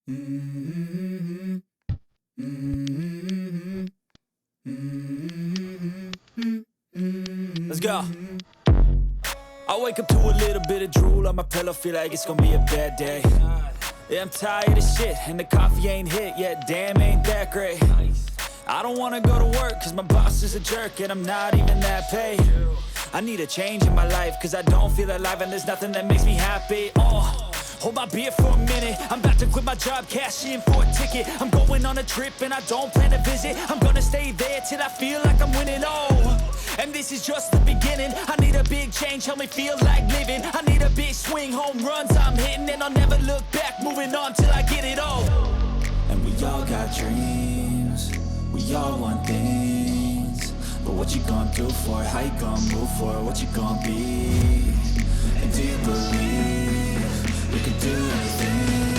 Mm-hmm. Mm-hmm. Mm-hmm. Let's go. I wake up to a little bit of drool on my pillow, feel like it's gonna be a bad day. Yeah, I'm tired of shit, and the coffee ain't hit yet, damn, ain't that great. I don't wanna go to work, cause my boss is a jerk, and I'm not even that paid. I need a change in my life, cause I don't feel alive, and there's nothing that makes me happy. Hold my beer for a minute, I'm about to quit my job, cash in for a ticket. I'm going on a trip and I don't plan to visit. I'm gonna stay there till I feel like I'm winning, and this is just the beginning. I need a big change, help me feel like living. I need a big swing, home runs I'm hitting, and I'll never look back, moving on till I get it all. And we all got dreams, we all want things, but what you gonna do for it? How you gonna move for it? What you gonna be? And do you believe you can do anything?